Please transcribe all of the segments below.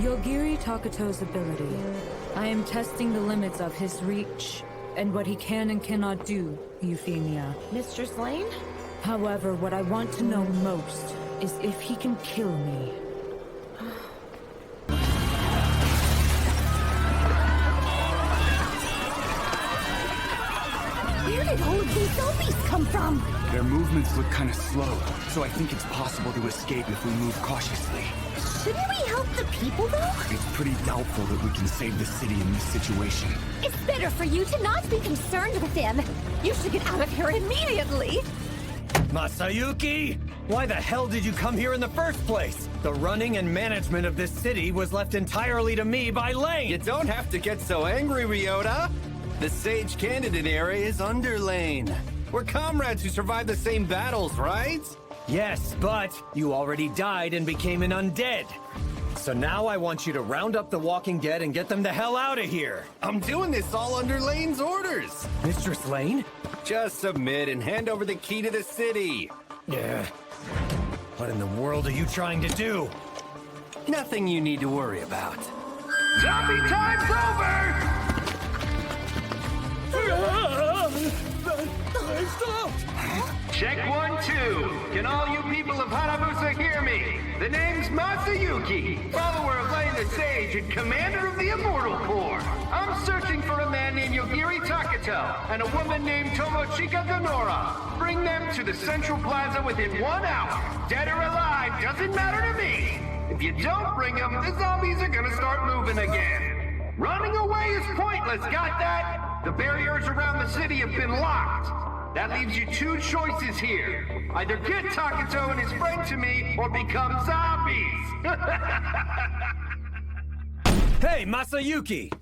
Yogiri Takato's ability. I am testing the limits of his reach and what he can and cannot do, Euphemia. Mistress Lane? However, what I want to know most is if he can kill me. Where did all of these zombies come from? Their movements look kind of slow, so I think it's possible to escape if we move cautiously. Shouldn't we help the people, though? It's pretty doubtful that we can save the city in this situation. It's better for you to not be concerned with them. You should get out of here immediately. Masayuki! Why the hell did you come here in the first place? The running and management of this city was left entirely to me by Lane! You don't have to get so angry, Ryota. The Sage candidate area is under Lane. We're comrades who survived the same battles, right? Yes, but you already died and became an undead. So now I want you to round up the Walking Dead and get them the hell out of here. I'm doing this all under Lane's orders. Mistress Lane? Just submit and hand over the key to the city. Yeah. What in the world are you trying to do? Nothing you need to worry about. Zombie time's over! Check 1, 2. Can all you people of Hanabusa hear me? The name's Masayuki, follower of Lane the Sage and commander of the Immortal Corps. I'm searching for a man named Yogiri Takato and a woman named Tomochika Gonora. Bring them to the Central Plaza within 1 hour. Dead or alive, doesn't matter to me. If you don't bring them, the zombies are gonna start moving again. Running away is pointless, got that? The barriers around the city have been locked. That leaves you 2 choices here. Either get Takato and his friend to me, or become zombies. Hey, Masayuki!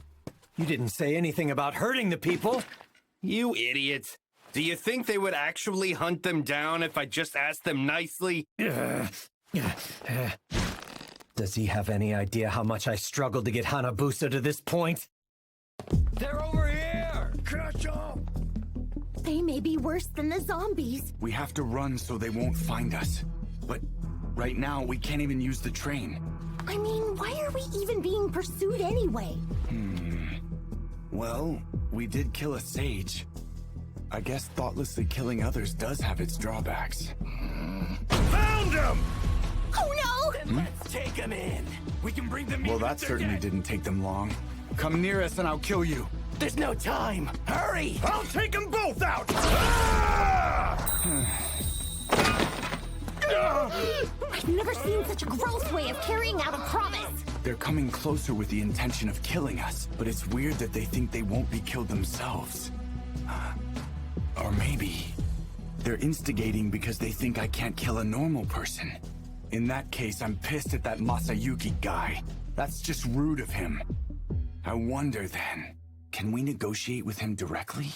You didn't say anything about hurting the people. You idiot. Do you think they would actually hunt them down if I just asked them nicely? Does he have any idea how much I struggled to get Hanabusa to this point? They're over here! Catch 'em! They may be worse than the zombies. We have to run so they won't find us. But right now, we can't even use the train. I mean, why are we even being pursued anyway? Well, we did kill a sage. I guess thoughtlessly killing others does have its drawbacks. Found him! Oh no! Then let's take him in. We can bring them in. Well, that certainly didn't take them long. Come near us and I'll kill you. There's no time. Hurry! I'll take them both out! I've never seen such a gross way of carrying out a promise. They're coming closer with the intention of killing us, but it's weird that they think they won't be killed themselves. Or maybe they're instigating because they think I can't kill a normal person. In that case, I'm pissed at that Masayuki guy. That's just rude of him. I wonder then, can we negotiate with him directly?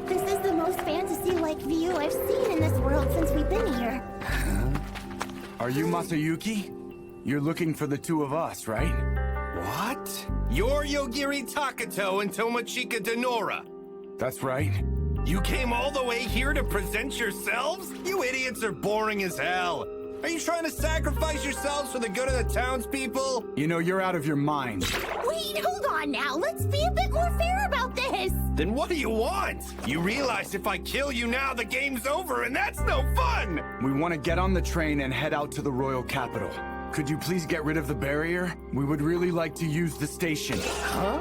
This is the most fantasy-like view I've seen in this world since we've been here. Are you Masayuki? You're looking for the 2 of us, right? What? You're Yogiri Takato and Tomochika Denora. That's right. You came all the way here to present yourselves? You idiots are boring as hell. Are you trying to sacrifice yourselves for the good of the townspeople? You know, you're out of your mind. Wait, hold on now. Let's be a bit more fair about this. Then what do you want? You realize if I kill you now, the game's over, and that's no fun! We want to get on the train and head out to the royal capital. Could you please get rid of the barrier? We would really like to use the station. Huh?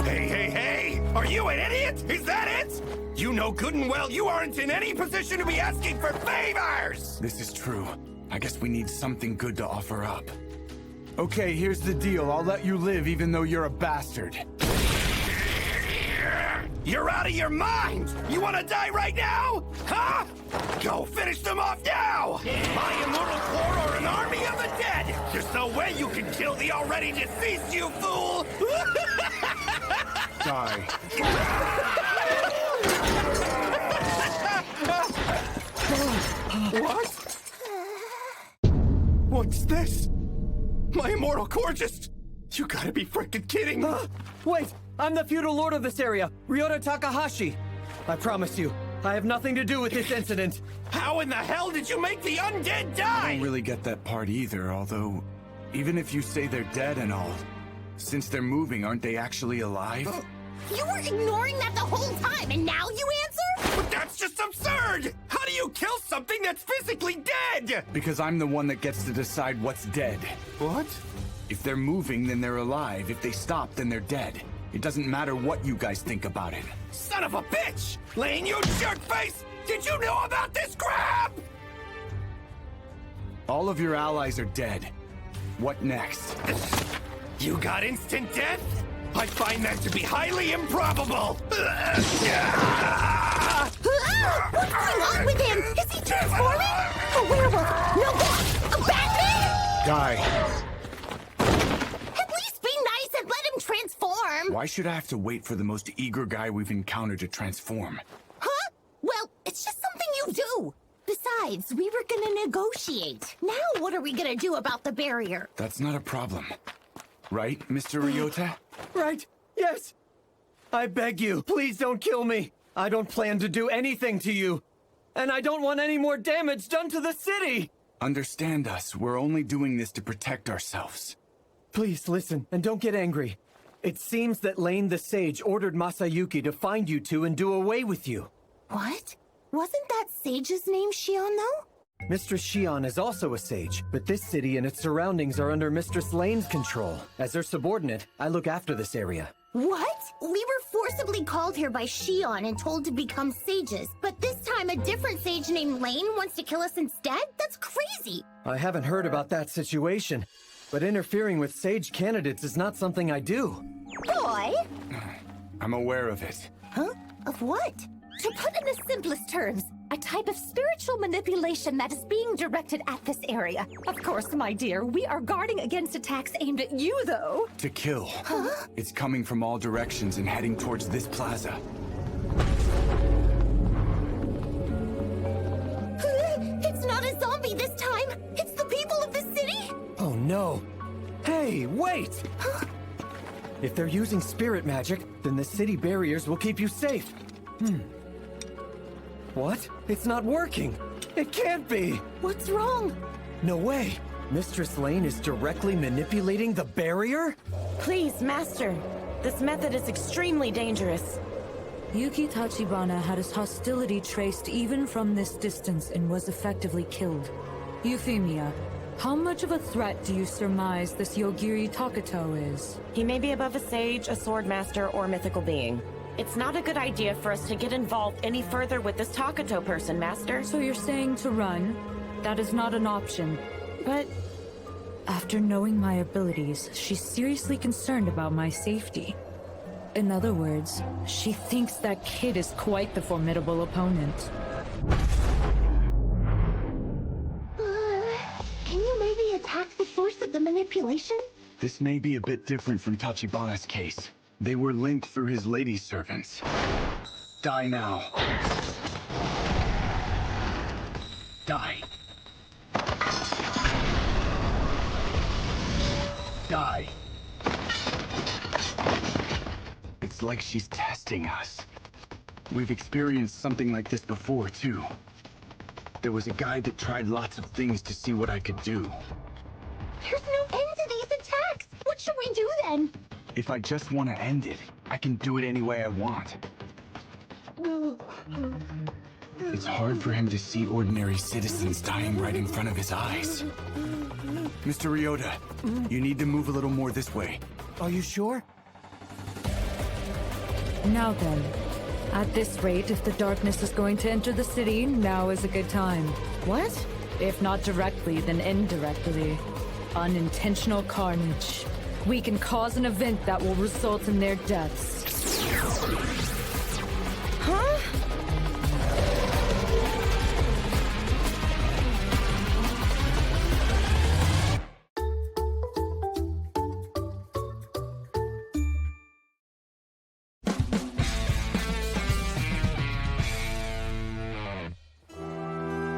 Hey, hey, hey! Are you an idiot? Is that it? You know good and well you aren't in any position to be asking for favors! This is true. I guess we need something good to offer up. Okay, here's the deal. I'll let you live even though you're a bastard. You're out of your mind! You want to die right now? Huh? Go finish them off now! My immortal corps are an army of the dead! There's no way you can kill the already deceased, you fool! Die. What? What's this? My immortal corps just... You gotta be freaking kidding me! Wait! I'm the feudal lord of this area, Ryota Takahashi. I promise you, I have nothing to do with this incident. How in the hell did you make the undead die? I don't really get that part either, although even if you say they're dead and all, since they're moving, aren't they actually alive? You were ignoring that the whole time, and now you answer? But that's just absurd! How do you kill something that's physically dead? Because I'm the one that gets to decide what's dead. What? If they're moving, then they're alive. If they stop, then they're dead. It doesn't matter what you guys think about it. Son of a bitch! Lane, you jerkface! Did you know about this crap? All of your allies are dead. What next? You got instant death? I find that to be highly improbable! What's going on with him? Is he transforming? A werewolf? No, a Batman? Die. At least be nice and let him transform. Why should I have to wait for the most eager guy we've encountered to transform? Huh? Well, it's just something you do. Besides, we were gonna negotiate. Now what are we gonna do about the barrier? That's not a problem. Right, Mr. Ryota? Right? Yes. I beg you, please don't kill me. I don't plan to do anything to you. And I don't want any more damage done to the city. Understand us. We're only doing this to protect ourselves. Please listen, and don't get angry. It seems that Lane the Sage ordered Masayuki to find you two and do away with you. What? Wasn't that Sage's name Shion, though? Mistress Shion is also a sage, but this city and its surroundings are under Mistress Lane's control. As her subordinate, I look after this area. What? We were forcibly called here by Shion and told to become sages, but this time a different sage named Lane wants to kill us instead? That's crazy! I haven't heard about that situation, but interfering with sage candidates is not something I do. Boy! I'm aware of it. Huh? Of what? To put in the simplest terms, a type of spiritual manipulation that is being directed at this area. Of course, my dear, we are guarding against attacks aimed at you, though. To kill. Huh? It's coming from all directions and heading towards this plaza. It's not a zombie this time! It's the people of the city! Oh no! Hey, wait! If they're using spirit magic, then the city barriers will keep you safe. What? It's not working! It can't be! What's wrong? No way! Mistress Lane is directly manipulating the barrier? Please, Master. This method is extremely dangerous. Yuki Tachibana had his hostility traced even from this distance and was effectively killed. Euphemia, how much of a threat do you surmise this Yogiri Takato is? He may be above a sage, a sword master, or mythical being. It's not a good idea for us to get involved any further with this Takato person, Master. So you're saying to run? That is not an option. But after knowing my abilities, she's seriously concerned about my safety. In other words, she thinks that kid is quite the formidable opponent. Can you maybe attack the source of the manipulation? This may be a bit different from Tachibana's case. They were linked through his lady servants. Die now. Die. Die. It's like she's testing us. We've experienced something like this before, too. There was a guy that tried lots of things to see what I could do. There's no end to these attacks! What should we do then? If I just want to end it, I can do it any way I want. It's hard for him to see ordinary citizens dying right in front of his eyes. Mr. Ryota, you need to move a little more this way. Are you sure? Now then, at this rate, if the darkness is going to enter the city, now is a good time. what? If not directly, then indirectly. Unintentional carnage. We can cause an event that will result in their deaths. Huh?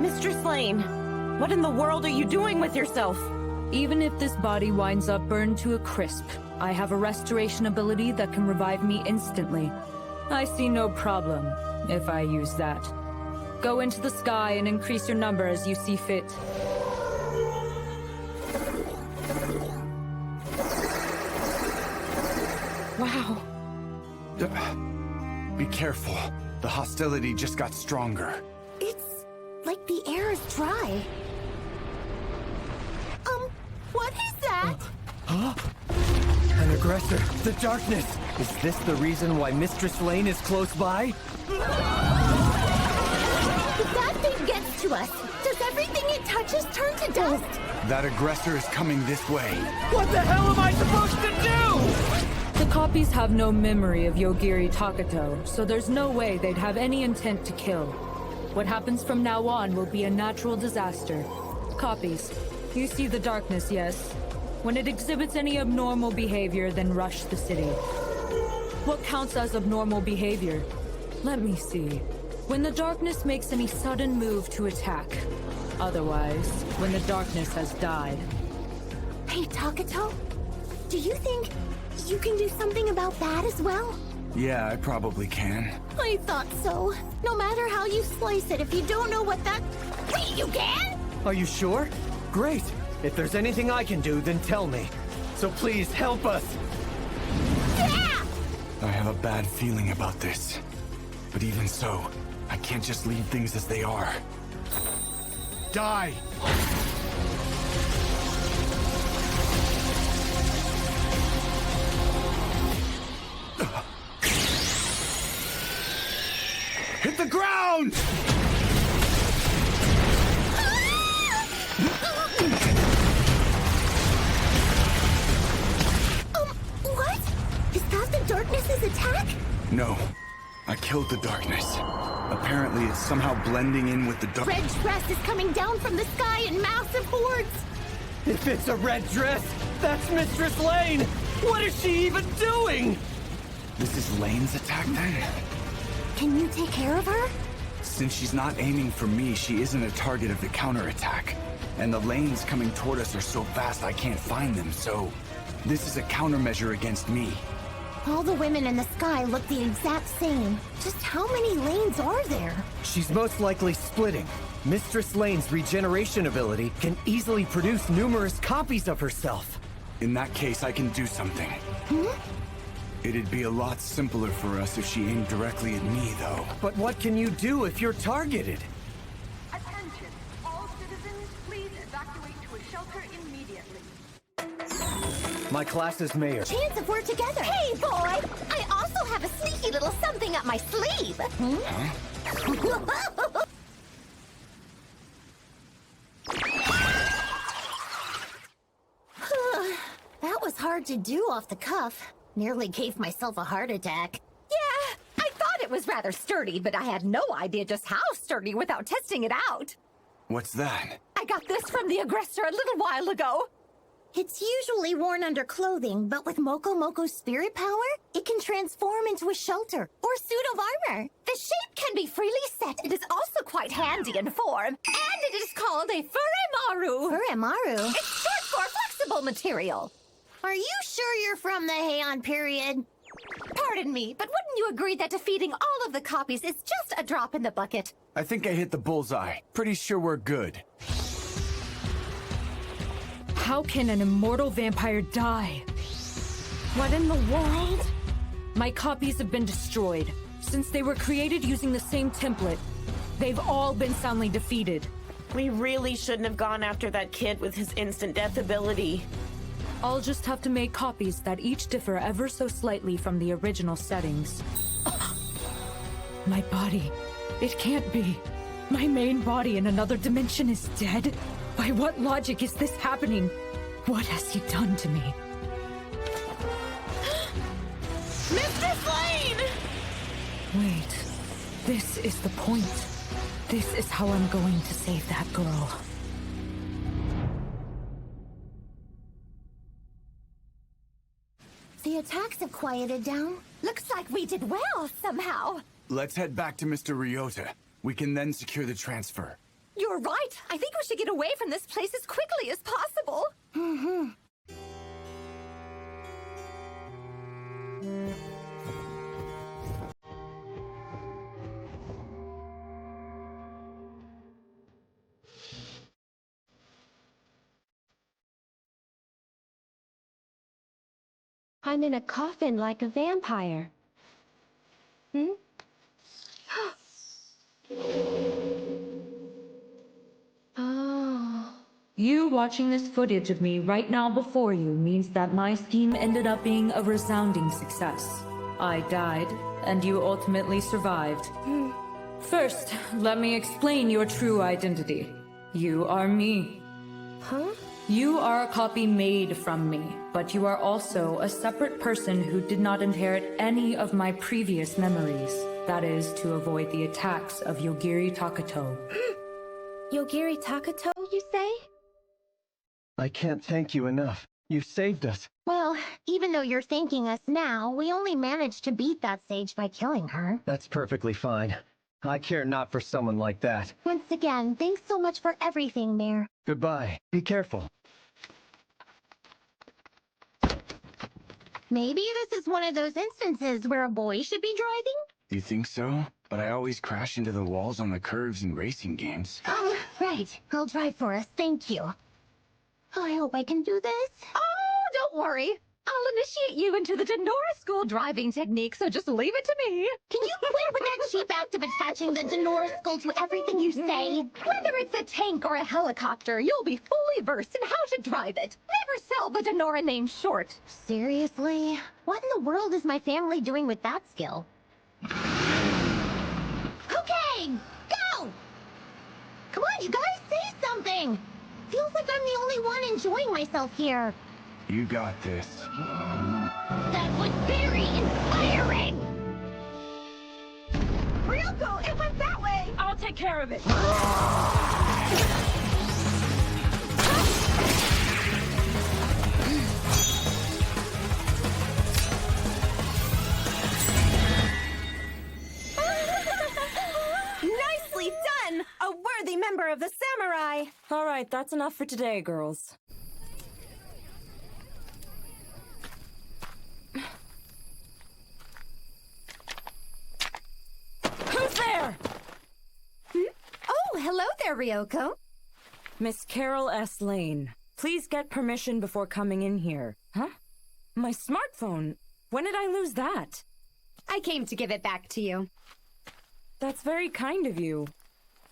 Mistress Lane, what in the world are you doing with yourself? Even if this body winds up burned to a crisp, I have a restoration ability that can revive me instantly. I see no problem if I use that. Go into the sky and increase your number as you see fit. Wow. Be careful. The hostility just got stronger. It's like the air is dry. What is that? An aggressor. The darkness. Is this the reason why Mistress Lane is close by? If that thing gets to us, does everything it touches turn to dust? That aggressor is coming this way. What the hell am I supposed to do? The copies have no memory of Yogiri Takato, so there's no way they'd have any intent to kill. What happens from now on will be a natural disaster. Copies, you see the darkness, yes? When it exhibits any abnormal behavior, then rush the city. What counts as abnormal behavior? Let me see. When the darkness makes any sudden move to attack. Otherwise, when the darkness has died. Hey, Takato, do you think you can do something about that as well? Yeah, I probably can. I thought so. No matter how you slice it, if you don't know what that... Wait, you can? Are you sure? Great. If there's anything I can do, then tell me. So please help us. Yeah! I have a bad feeling about this. But even so, I can't just leave things as they are. Die! Hit the ground! What? Is that the darkness's attack? No, I killed the darkness. Apparently it's somehow blending in with the dark. Red dress is coming down from the sky in massive hordes. If it's a red dress, that's Mistress Lane! What is she even doing? This is Lane's attack then? Can you take care of her? Since she's not aiming for me, she isn't a target of the counterattack. And the lanes coming toward us are so fast I can't find them, so... This is a countermeasure against me. All the women in the sky look the exact same. Just how many lanes are there? She's most likely splitting. Mistress Lane's regeneration ability can easily produce numerous copies of herself. In that case, I can do something. It'd be a lot simpler for us if she aimed directly at me, though. But what can you do if you're targeted? Attention, all citizens, please evacuate to a shelter immediately. My class is mayor. Chance if we're together. Hey, boy! I also have a sneaky little something up my sleeve. That was hard to do off the cuff. Nearly gave myself a heart attack. Yeah, I thought it was rather sturdy, but I had no idea just how sturdy without testing it out. What's that? I got this from the aggressor a little while ago. It's usually worn under clothing, but with Moko Moko's spirit power, it can transform into a shelter or suit of armor. The shape can be freely set. It is also quite handy in form, and it is called a Furemaru. Furemaru? It's short for flexible material. Are you sure you're from the Heian period? Pardon me, but wouldn't you agree that defeating all of the copies is just a drop in the bucket? I think I hit the bullseye. Pretty sure we're good. How can an immortal vampire die? What in the world? My copies have been destroyed. Since they were created using the same template, they've all been soundly defeated. We really shouldn't have gone after that kid with his instant death ability. I'll just have to make copies that each differ ever so slightly from the original settings. My body. It can't be. My main body in another dimension is dead? By what logic is this happening? What has he done to me? Mistress Lane! Wait. This is the point. This is how I'm going to save that girl. The attacks have quieted down. Looks like we did well, somehow. Let's head back to Mr. Ryota. We can then secure the transfer. You're right. I think we should get away from this place as quickly as possible. I'm in a coffin like a vampire. Hmm? Oh. You watching this footage of me right now before you means that my scheme ended up being a resounding success. I died, and you ultimately survived. First, let me explain your true identity. You are me. Huh? You are a copy made from me, but you are also a separate person who did not inherit any of my previous memories. That is to avoid the attacks of Yogiri Takato. Yogiri Takato, you say? I can't thank you enough. You saved us. Well, even though you're thanking us now, we only managed to beat that sage by killing her. That's perfectly fine. I care not for someone like that. Once again, thanks so much for everything, Mayor. Goodbye. Be careful. Maybe this is one of those instances where a boy should be driving? You think so? But I always crash into the walls on the curves in racing games. Oh, right. I'll drive for us, thank you. Oh, I hope I can do this. Oh, don't worry. I'll initiate you into the Denora School driving technique, so just leave it to me. Can you quit with that cheap act of attaching the Denora skull to everything you say? Whether it's a tank or a helicopter, you'll be fully versed in how to drive it. Never sell the Denora name short. Seriously? What in the world is my family doing with that skill? Okay, go! Come on, you guys, say something! Feels like I'm the only one enjoying myself here. You got this. That was very inspiring! Ryoko, it went that way! I'll take care of it. Nicely done! A worthy member of the samurai! All right, that's enough for today, girls. Who's there? Oh, hello there, Ryoko. Miss Carol S. Lane. Please get permission before coming in here. Huh? My smartphone? When did I lose that? I came to give it back to you. That's very kind of you.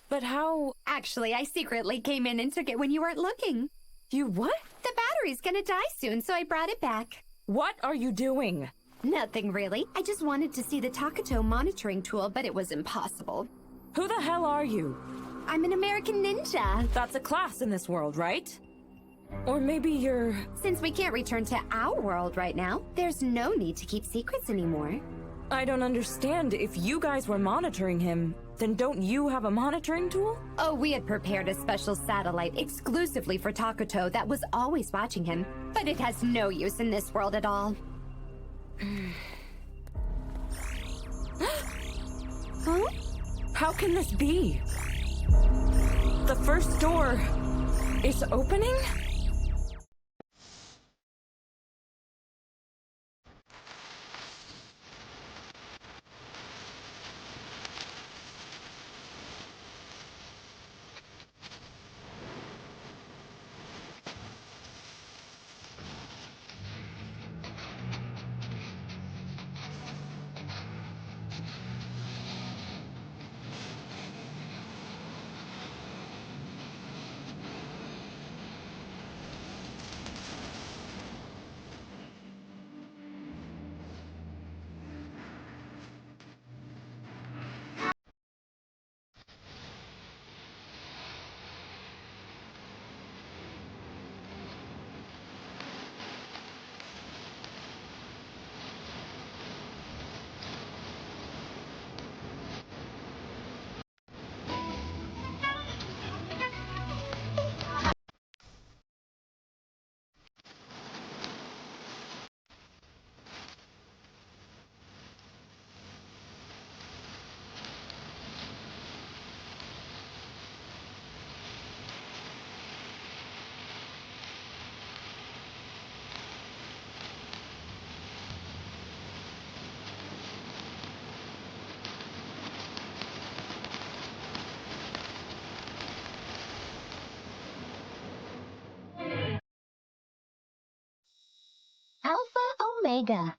But how... Actually, I secretly came in and took it when you weren't looking. You what? The battery's gonna die soon, so I brought it back. What are you doing? Nothing really. I just wanted to see the Takato monitoring tool, but it was impossible. Who the hell are you? I'm an American ninja. That's a class in this world, right? Or maybe you're... Since we can't return to our world right now, there's no need to keep secrets anymore. I don't understand. If you guys were monitoring him, then don't you have a monitoring tool? Oh, we had prepared a special satellite exclusively for Takato that was always watching him, but it has no use in this world at all. Huh? How can this be? The first door is opening? Alpha Omega.